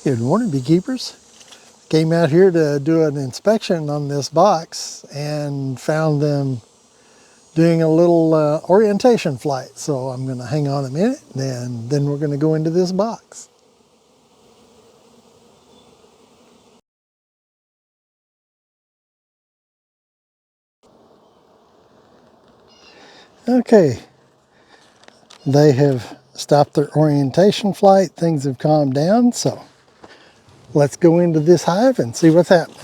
Good morning, beekeepers. Came out here to do an inspection on this box and found them doing a little orientation flight. So I'm going to hang on a minute and then we're going to go into this box. Okay, they have stopped their orientation flight. Things have calmed down, so let's go into this hive and see what's happening.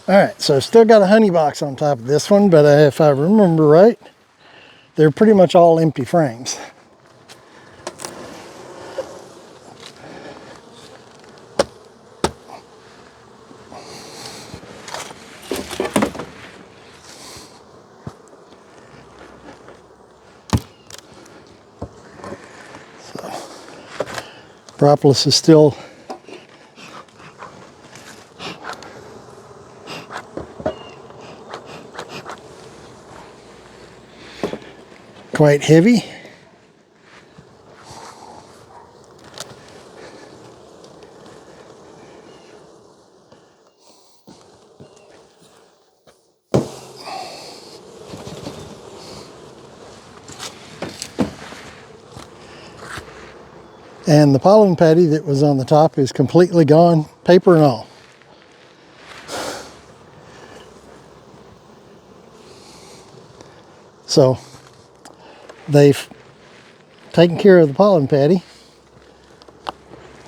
All right, so I've still got a honey box on top of this one, but if I remember right, they're pretty much all empty frames. Propolis is still quite heavy. And the pollen patty that was on the top is completely gone, paper and all. So they've taken care of the pollen patty.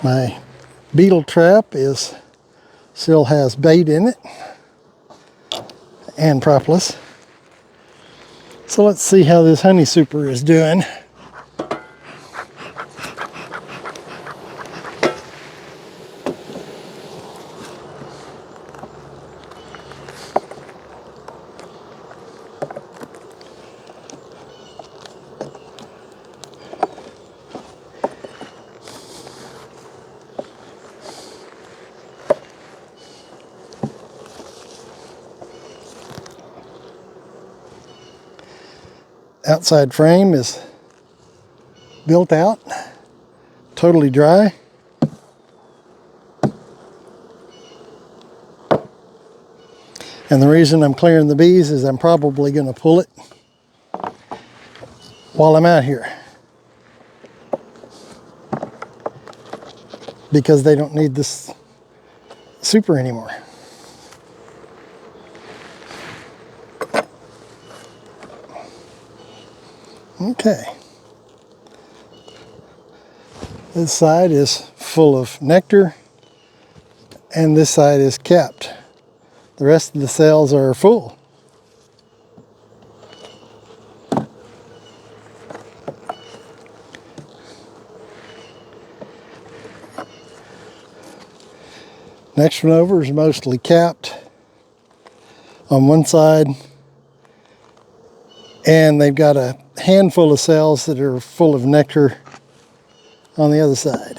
My beetle trap still has bait in it and propolis. So let's see how this honey super is doing. Outside frame is built out, totally dry. And the reason I'm clearing the bees is I'm probably going to pull it while I'm out here, because they don't need this super anymore. Okay. This side is full of nectar and this side is capped. The rest of the cells are full. Next one over is mostly capped on one side, and they've got a handful of cells that are full of nectar on the other side.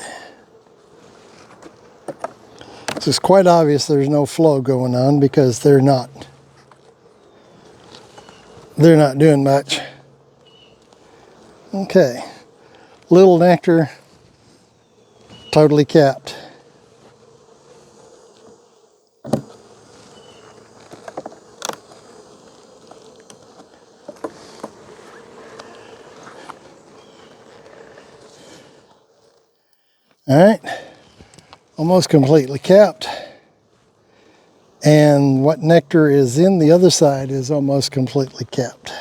So it's quite obvious there's no flow going on because they're not doing much. Okay, little nectar, totally capped. All right, almost completely capped. And what nectar is in the other side is almost completely capped.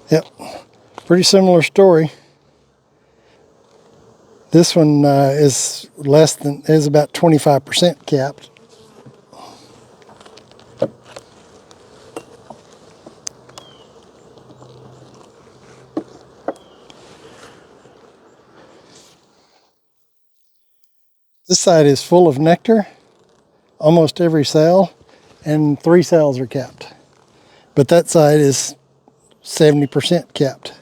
Yep, pretty similar story. This one is about 25% capped. This side is full of nectar, almost every cell, and 3 cells are kept. But that side is 70% kept.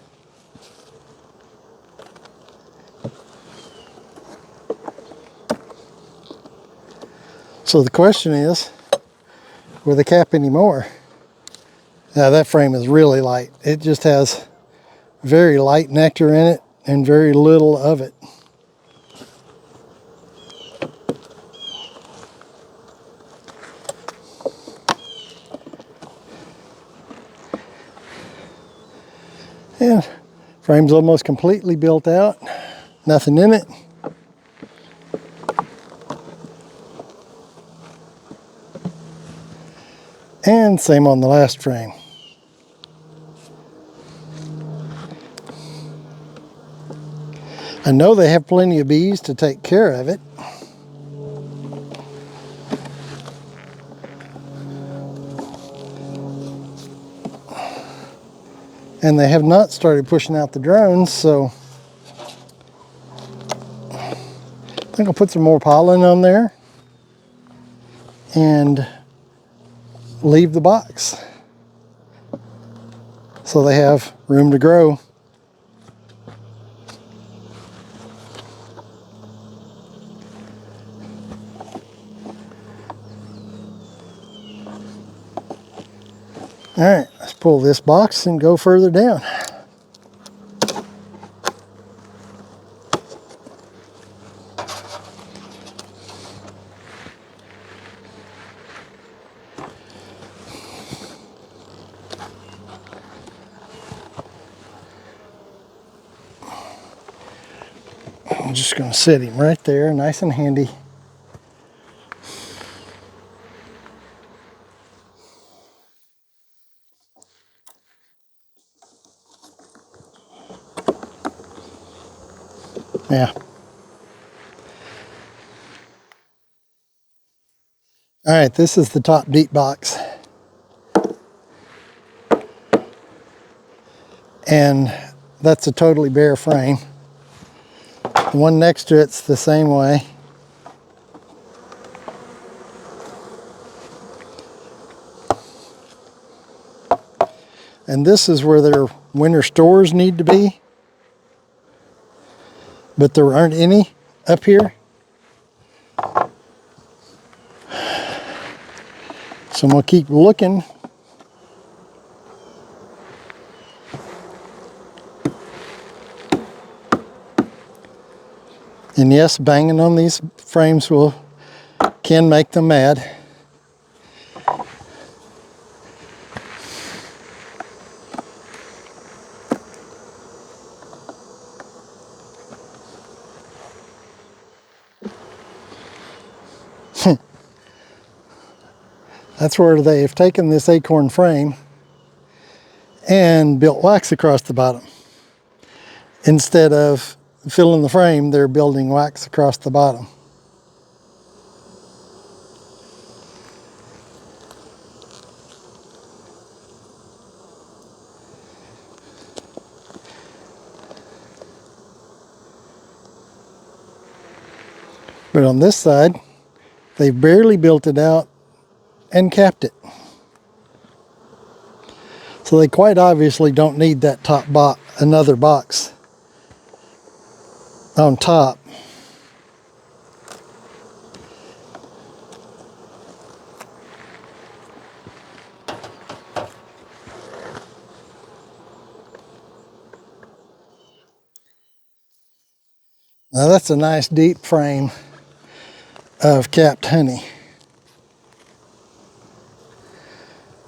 So the question is, will they cap anymore? Now that frame is really light. It just has very light nectar in it and very little of it. And frame's almost completely built out. Nothing in it. And same on the last frame. I know they have plenty of bees to take care of it. And they have not started pushing out the drones, so I think I'll put some more pollen on there and leave the box so they have room to grow. All right, let's pull this box and go further down. I'm just going to set him right there, nice and handy. Yeah. All right, this is the top deep box. And that's a totally bare frame. The one next to it's the same way. And this is where their winter stores need to be. But there aren't any up here. So I'm going to keep looking. And yes, banging on these frames can make them mad. That's where they have taken this acorn frame and built wax across the bottom. Instead of filling the frame, they're building wax across the bottom. But on this side, they barely built it out and capped it. So they quite obviously don't need that top box, another box on top. Now that's a nice deep frame of capped honey.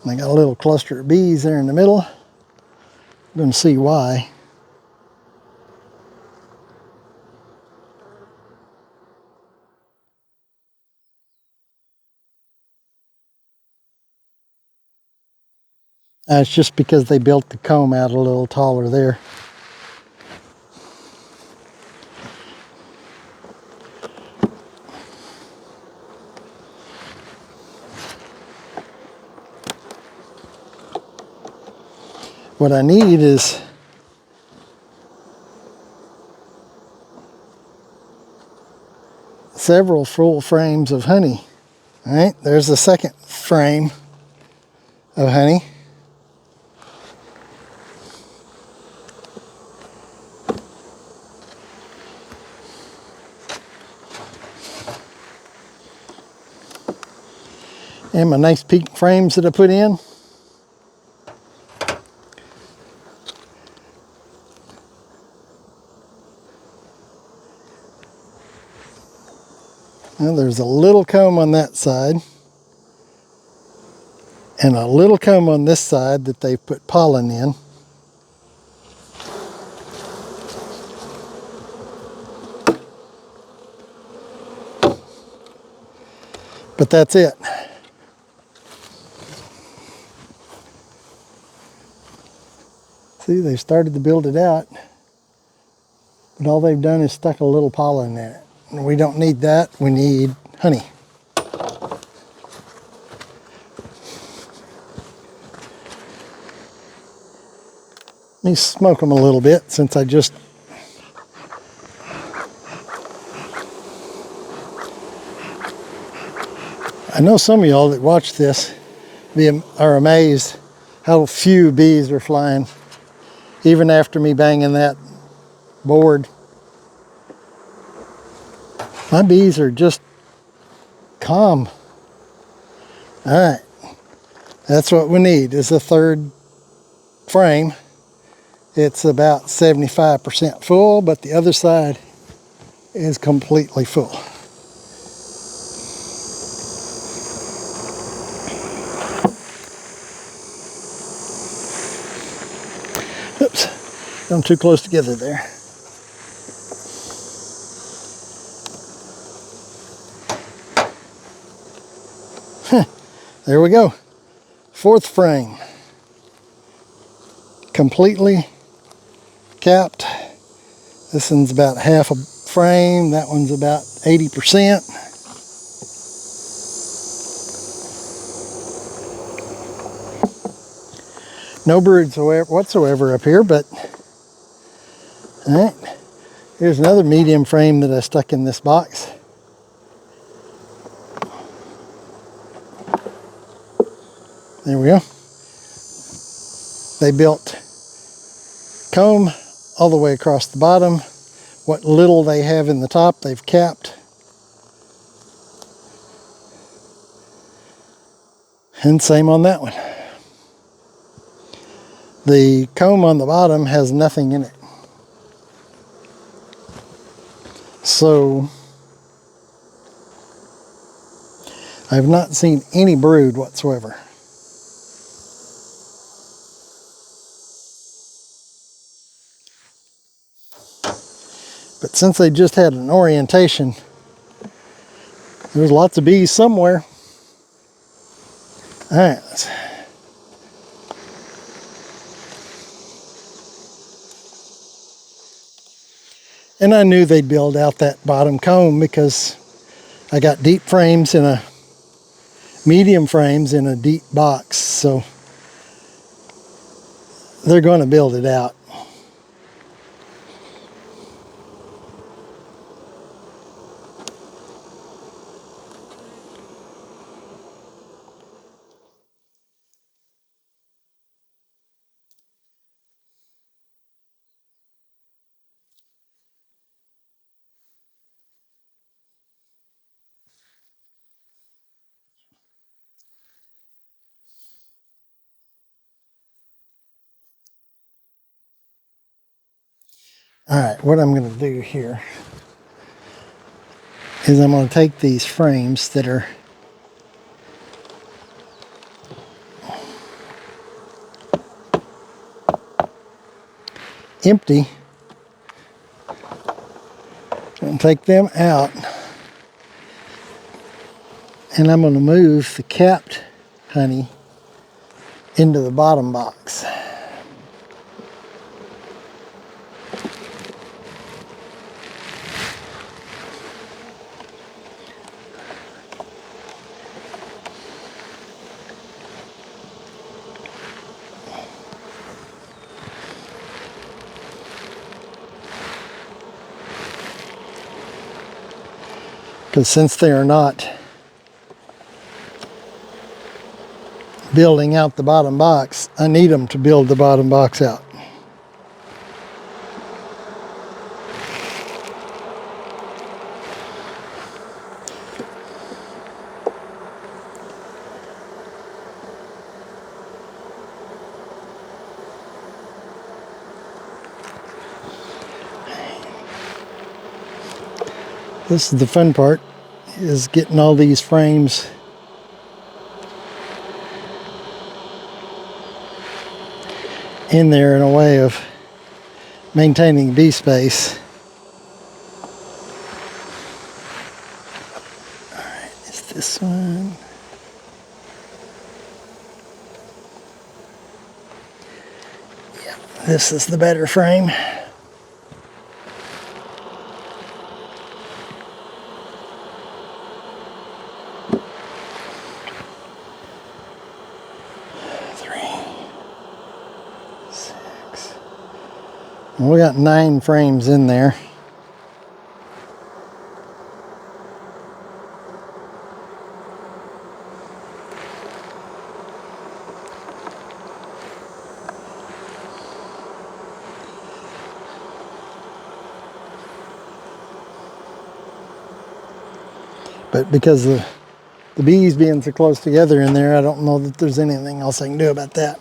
And I got a little cluster of bees there in the middle. I'm going to see why. It's just because they built the comb out a little taller there. What I need is several full frames of honey All right, there's the second frame of honey. And my nice peak frames that I put in. Now there's a little comb on that side and a little comb on this side that they put pollen in. But that's it. See, they started to build it out, but all they've done is stuck a little pollen in it. And we don't need that, we need honey. Let me smoke them a little bit since I know some of y'all that watch this are amazed how few bees are flying, even after me banging that board. My bees are just calm. All right, that's what we need is a third frame. It's about 75% full, but the other side is completely full. Oops, I'm too close together there. There we go. Fourth frame. Completely capped. This one's about half a frame. That one's about 80%. No birds whatsoever up here, but all right. Here's another medium frame that I stuck in this box. There we go. They built comb all the way across the bottom. What little they have in the top, they've capped. And same on that one. The comb on the bottom has nothing in it. So I've not seen any brood whatsoever. But since they just had an orientation, there's lots of bees somewhere. All right. And I knew they'd build out that bottom comb because I got deep frames in a medium frames in a deep box, so they're going to build it out. All right, what I'm going to do here is I'm going to take these frames that are empty and take them out, and I'm going to move the capped honey into the bottom box. Because since they are not building out the bottom box, I need them to build the bottom box out. This is the fun part, is getting all these frames in there in a way of maintaining bee space. Alright, is this one? Yeah, this is the better frame. We got 9 frames in there. But because the bees being so close together in there, I don't know that there's anything else I can do about that.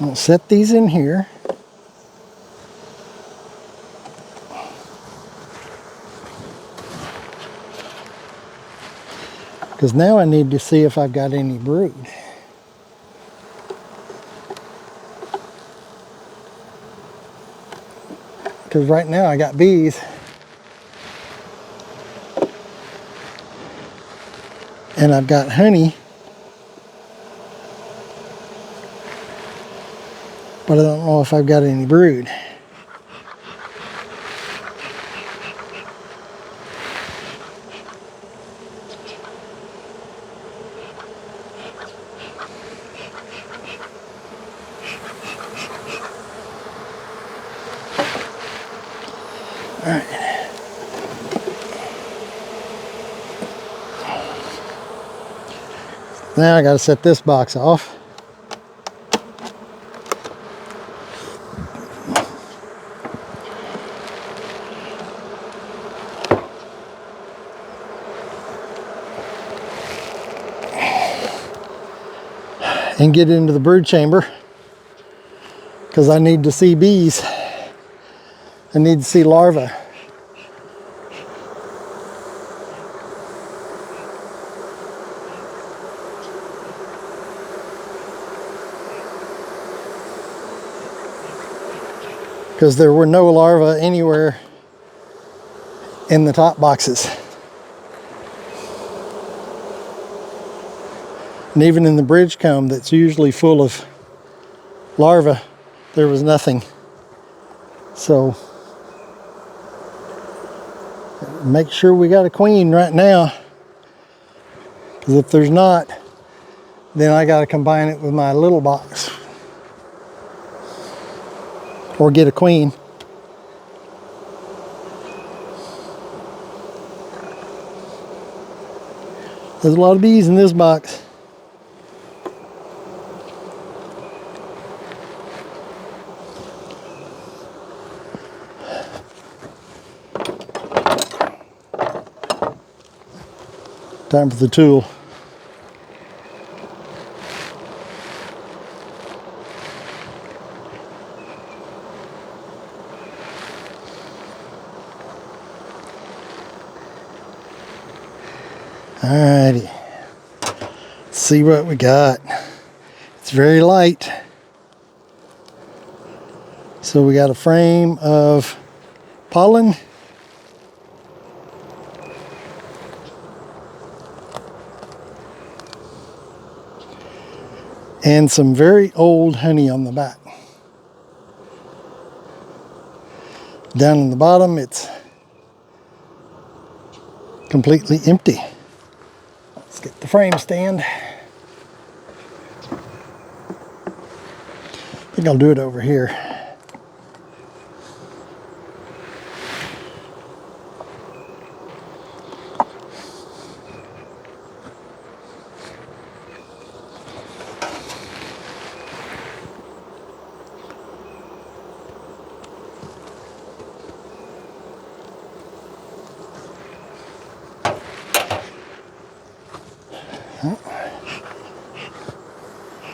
We'll set these in here. Because now I need to see if I've got any brood. Because right now I got bees. And I've got honey. But I don't know if I've got any brood. All right. Now I got to set this box off. And get into the brood chamber, because I need to see bees. I need to see larvae. Because there were no larvae anywhere in the top boxes. And even in the bridge comb that's usually full of larvae, there was nothing. So make sure we got a queen right now, because if there's not, then I got to combine it with my little box or get a queen. There's a lot of bees in this box. Time for the tool. Alrighty. Let's see what we got. It's very light. So we got a frame of pollen. And some very old honey on the back. Down in the bottom, it's completely empty. Let's get the frame stand. think I'll do it over here.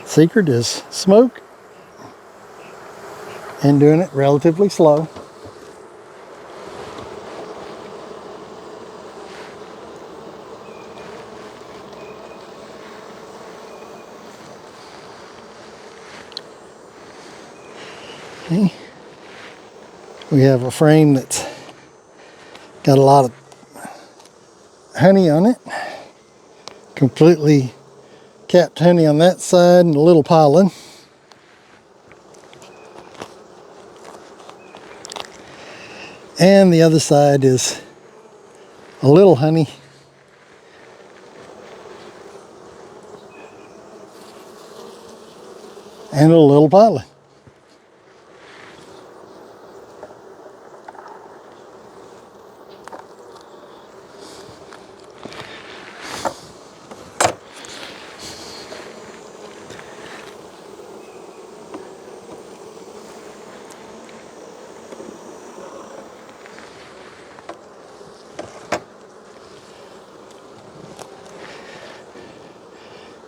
Secret is smoke and doing it relatively slow. Okay. We have a frame that's got a lot of honey on it. Completely capped honey on that side and a little pollen. And the other side is a little honey and a little pollen.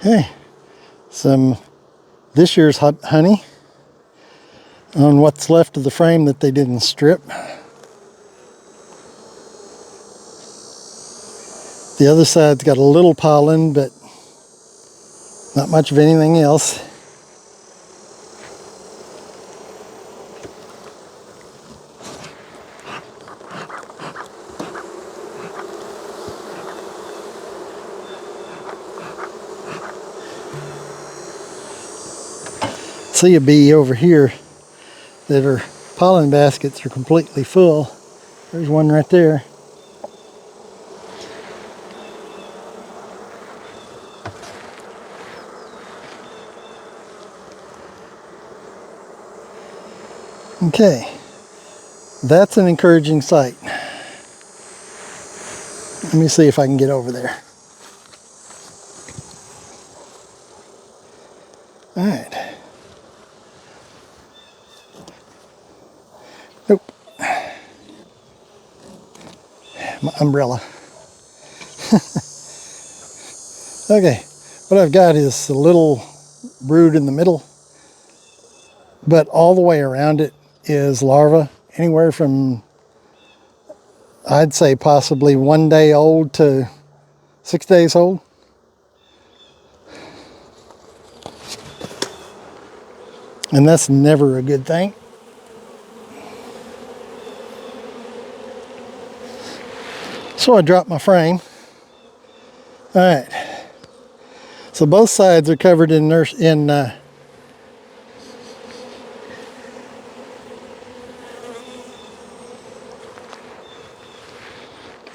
Okay, some this year's honey on what's left of the frame that they didn't strip. The other side's got a little pollen, but not much of anything else. See a bee over here that her pollen baskets are completely full. There's one right there. Okay, that's an encouraging sight. Let me see if I can get over there. All right. Nope. My umbrella. Okay, what I've got is a little brood in the middle, but all the way around it is larva, anywhere from, I'd say possibly 1 day old to 6 days old. And that's never a good thing. So I dropped my frame. All right. So both sides are covered in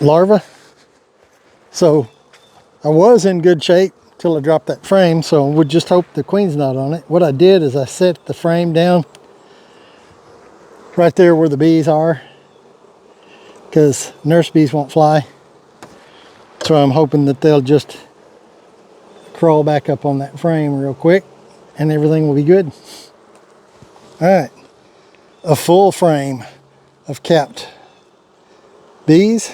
larva. So I was in good shape till I dropped that frame, so we'll just hope the queen's not on it. What I did is I set the frame down right there where the bees are, because nurse bees won't fly. So I'm hoping that they'll just crawl back up on that frame real quick and everything will be good. All right, a full frame of capped bees.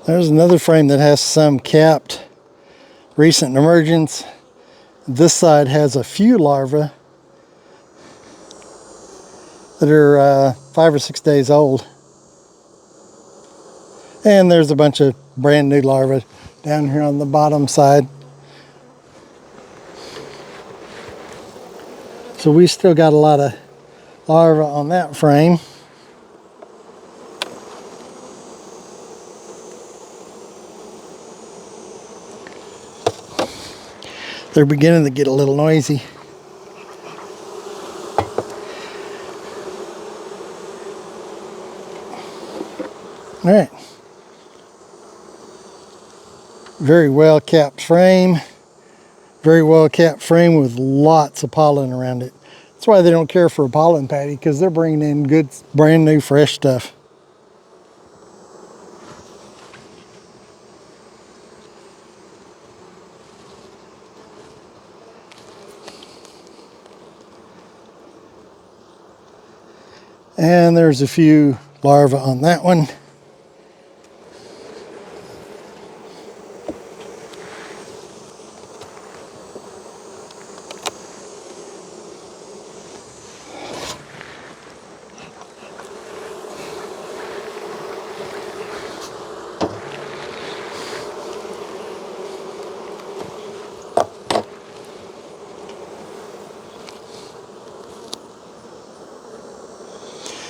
There's another frame that has some capped recent emergence. This side has a few larvae that are 5 or 6 days old. And there's a bunch of brand new larvae down here on the bottom side. So we still got a lot of larvae on that frame. They're beginning to get a little noisy. All right. Very well capped frame. Very well capped frame with lots of pollen around it. That's why they don't care for a pollen patty, because they're bringing in good, brand new, fresh stuff. And there's a few larvae on that one.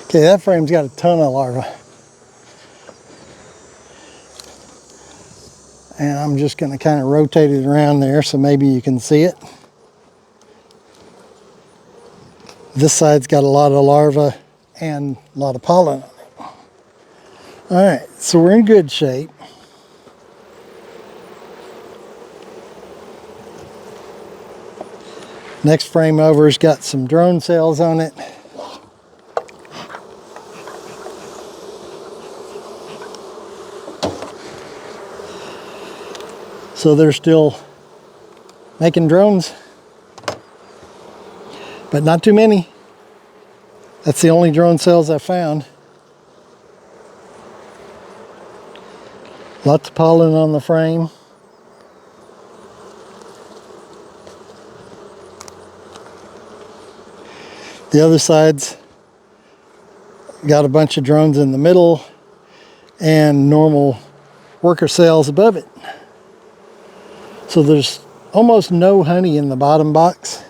Okay, that frame's got a ton of larvae. And I'm just going to kind of rotate it around there so maybe you can see it. This side's got a lot of larvae and a lot of pollen on it. All right, so we're in good shape. Next frame over's got some drone cells on it. So they're still making drones, but not too many. That's the only drone cells I found. Lots of pollen on the frame. The other side's got a bunch of drones in the middle and normal worker cells above it. So there's almost no honey in the bottom box.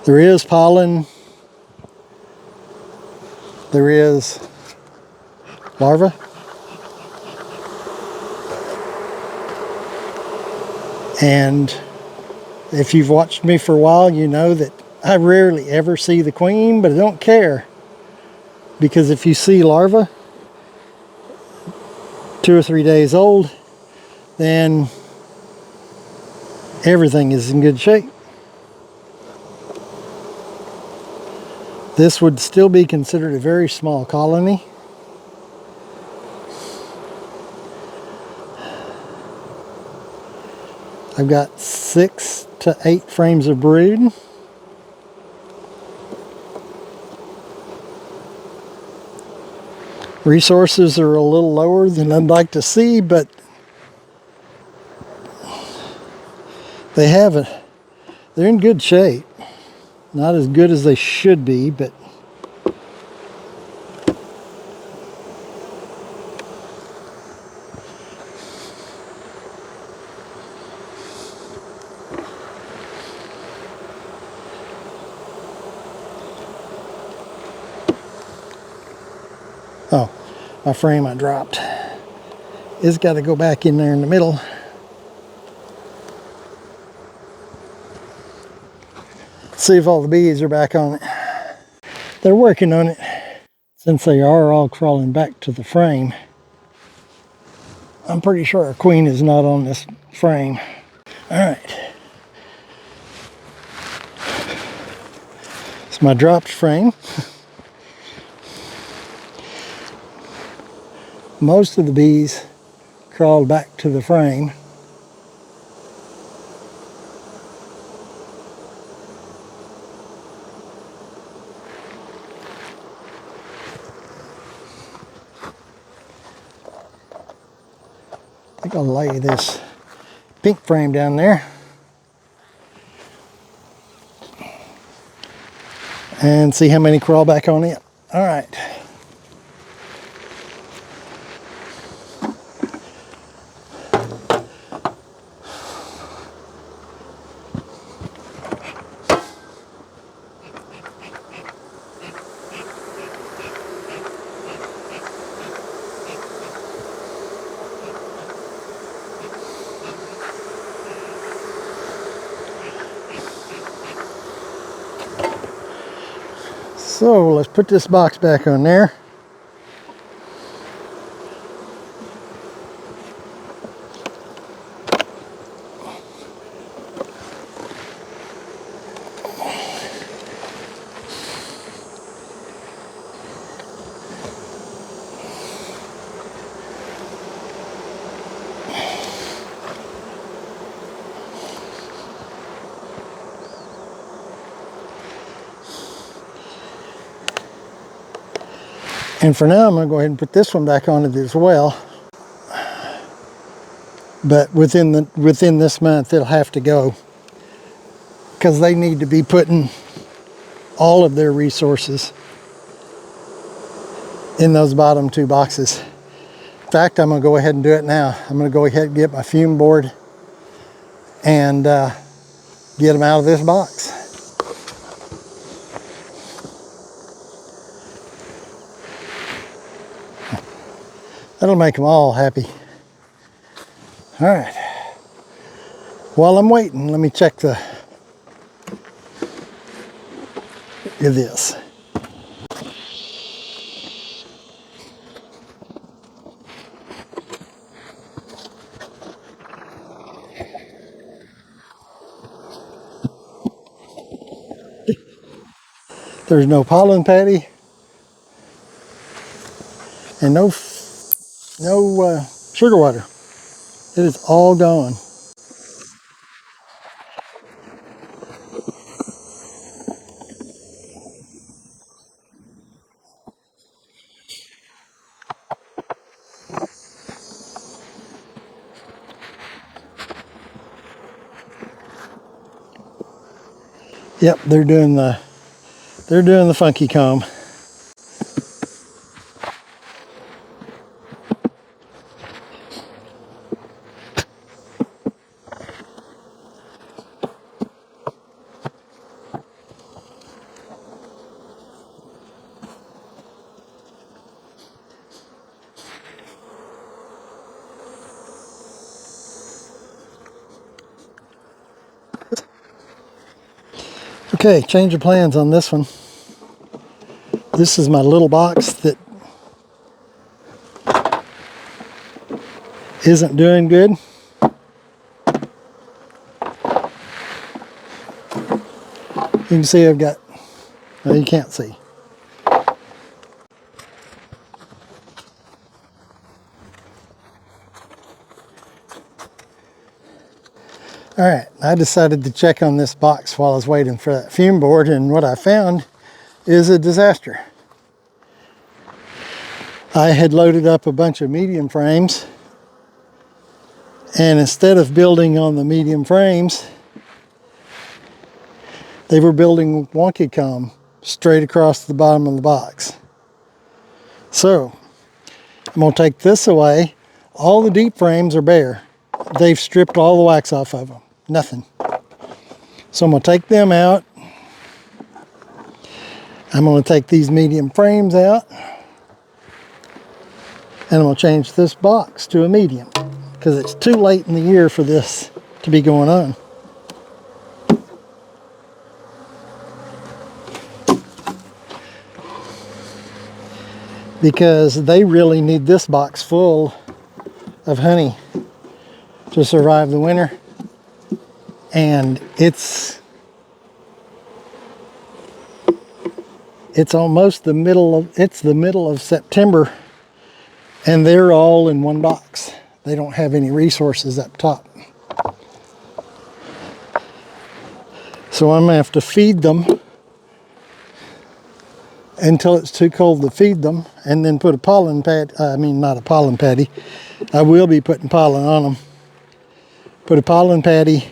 There is pollen. There is larvae. And if you've watched me for a while, you know that I rarely ever see the queen, but I don't care. Because if you see larvae 2 or 3 days old, then everything is in good shape. This would still be considered a very small colony. I've got 6 to 8 frames of brood. Resources are a little lower than I'd like to see, but they're in good shape. Not as good as they should be, but oh, my frame I dropped. It's got to go back in there in the middle. See if all the bees are back on it. They're working on it. Since they are all crawling back to the frame, I'm pretty sure our queen is not on this frame. All right. It's my dropped frame. Most of the bees crawled back to the frame. I think I'll lay this pink frame down there and see how many crawl back on it. All right. So let's put this box back on there. And for now, I'm going to go ahead and put this one back on it as well. But within this month, it'll have to go, because they need to be putting all of their resources in those bottom two boxes. In fact, I'm going to go ahead and do it now. I'm going to go ahead and get my fume board and get them out of this box. That'll make them all happy. All right. While I'm waiting, let me check this. There's no pollen patty and no sugar water. It is all gone. Yep, they're doing the funky comb. Okay, change of plans on this one. This is my little box that isn't doing good. You can see I've got, well, you can't see. All right, I decided to check on this box while I was waiting for that fume board, and what I found is a disaster. I had loaded up a bunch of medium frames, and instead of building on the medium frames, they were building wonky comb straight across the bottom of the box. So I'm going to take this away. All the deep frames are bare. They've stripped all the wax off of them. Nothing. So I'm going to take them out. I'm going to take these medium frames out. And I'm going to change this box to a medium, because it's too late in the year for this to be going on. Because they really need this box full of honey to survive the winter. And it's almost the middle of September, and they're all in one box. They don't have any resources up top. So I'm gonna have to feed them until it's too cold to feed them, and then put a pollen pad, not a pollen patty. I will be putting pollen on them. Put a pollen patty.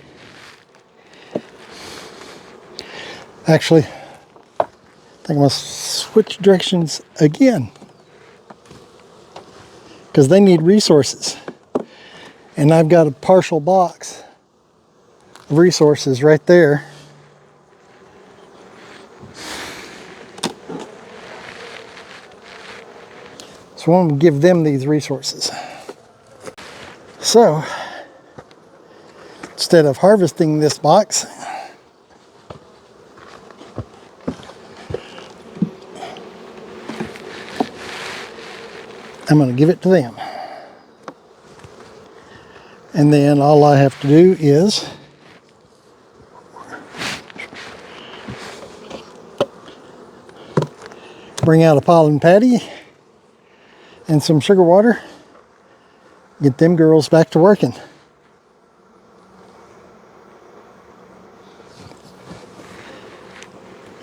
Actually, I think I'm gonna switch directions again, because they need resources. And I've got a partial box of resources right there. So I'm going to give them these resources. So instead of harvesting this box, I'm going to give it to them. And then all I have to do is bring out a pollen patty and some sugar water, get them girls back to working.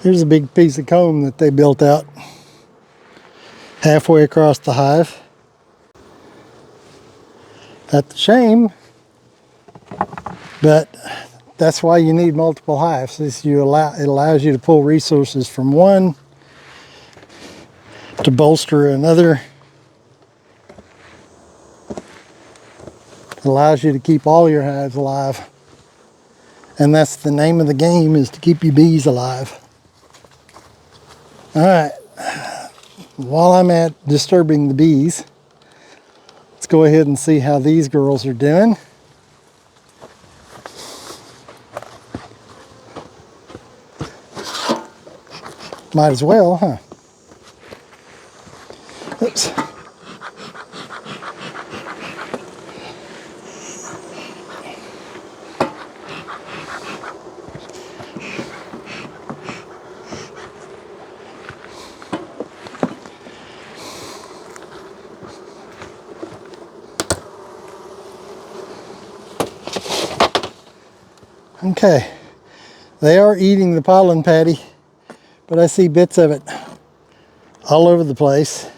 Here's a big piece of comb that they built out halfway across the hive. That's a shame, but that's why you need multiple hives. It allows you to pull resources from one to bolster another. It allows you to keep all your hives alive. And that's the name of the game, is to keep your bees alive. All right, while I'm at disturbing the bees, let's go ahead and see how these girls are doing. Might as well, huh? Oops. Okay, they are eating the pollen patty, but I see bits of it all over the place.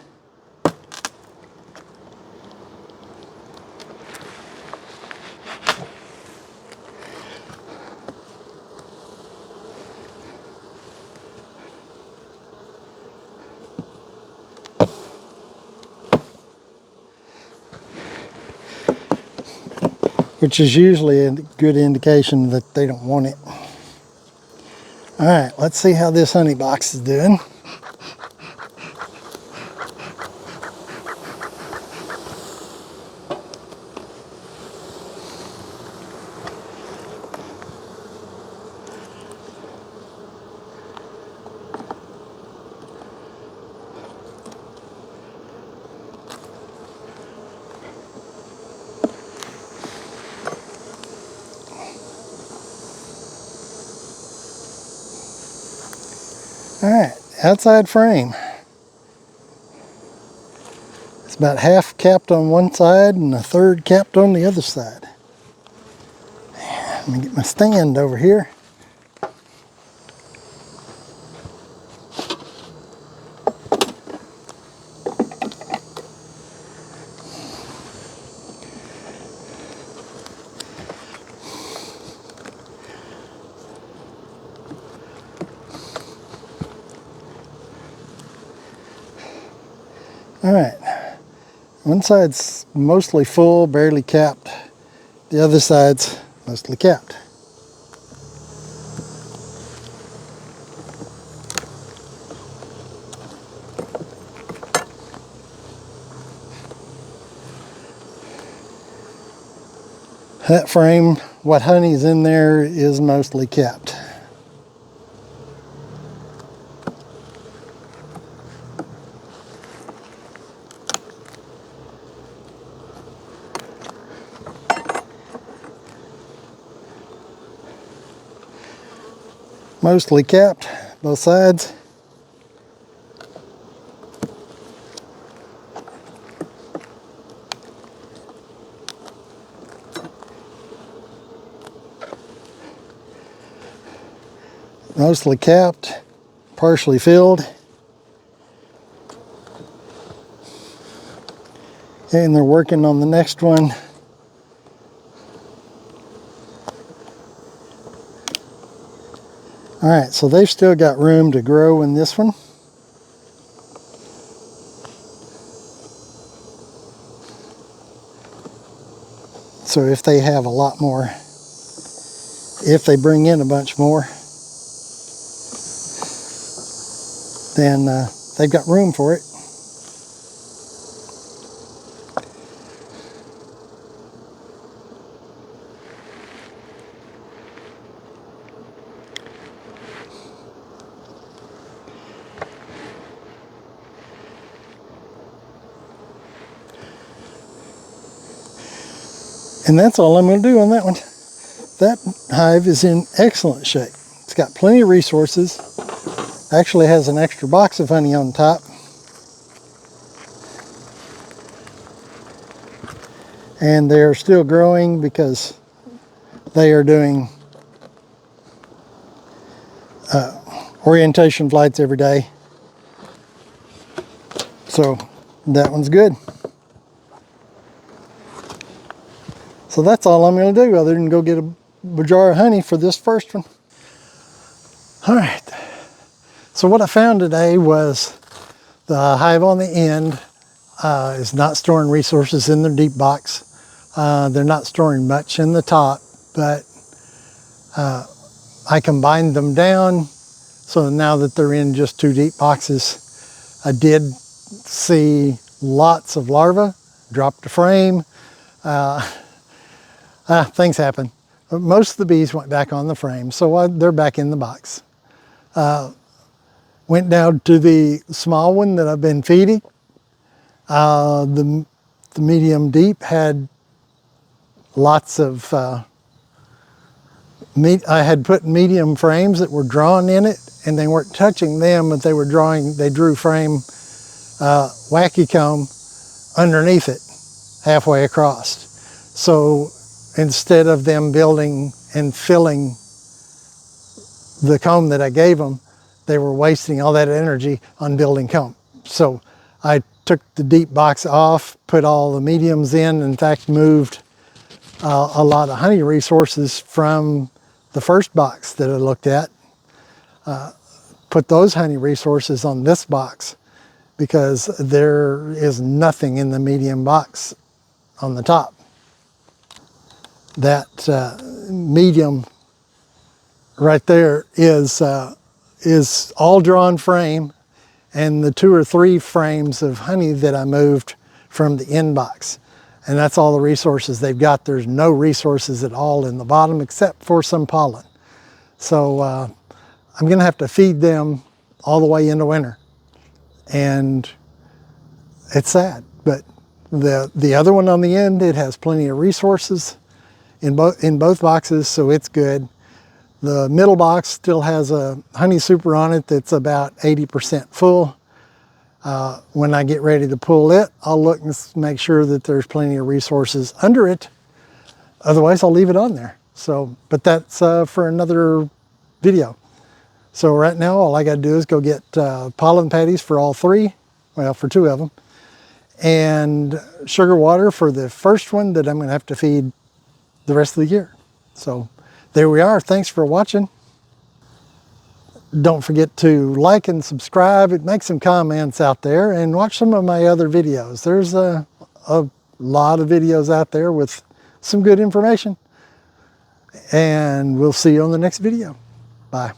Which is usually a good indication that they don't want it. All right, let's see how this honey box is doing. All right, outside frame. It's about half capped on one side and a third capped on the other side. Let me get my stand over here. All right, one side's mostly full, barely capped. The other side's mostly capped. That frame, what honey's in there is mostly capped. Mostly capped, both sides. Mostly capped, partially filled. And they're working on the next one. All right, so they've still got room to grow in this one. So if they have a lot more, if they bring in a bunch more, then they've got room for it. And that's all I'm going to do on that one. That hive is in excellent shape. It's got plenty of resources. Actually has an extra box of honey on top. And they're still growing because they are doing orientation flights every day. So that one's good. So that's all I'm going to do other than go get a jar of honey for this first one. All right. So what I found today was the hive on the end is not storing resources in their deep box. They're not storing much in the top, but I combined them down. So now that they're in just 2 deep boxes, I did see lots of larvae, dropped a frame. Things happen. Most of the bees went back on the frame, so they're back in the box. Went down to the small one that I've been feeding. The medium deep had lots of I had put medium frames that were drawn in it, and they weren't touching them, but they drew frame wacky comb underneath it halfway across. So instead of them building and filling the comb that I gave them, they were wasting all that energy on building comb. So I took the deep box off, put all the mediums in fact moved a lot of honey resources from the first box that I looked at, put those honey resources on this box because there is nothing in the medium box on the top. That medium right there is all drawn frame, and the 2 or 3 frames of honey that I moved from the end box. And that's all the resources they've got. There's no resources at all in the bottom except for some pollen. So I'm gonna have to feed them all the way into winter. And it's sad, but the other one on the end, it has plenty of resources in both boxes, so it's good. The middle box still has a honey super on it that's about 80% full. When I get ready to pull it, I'll look and make sure that there's plenty of resources under it. Otherwise, I'll leave it on there. So, but that's for another video. So right now, all I got to do is go get pollen patties for all 3, well, for 2 of them, and sugar water for the first one that I'm going to have to feed the rest of the year. So there we are. Thanks for watching. Don't forget to like and subscribe, make some comments out there, and watch some of my other videos. There's a lot of videos out there with some good information. And we'll see you on the next video. Bye.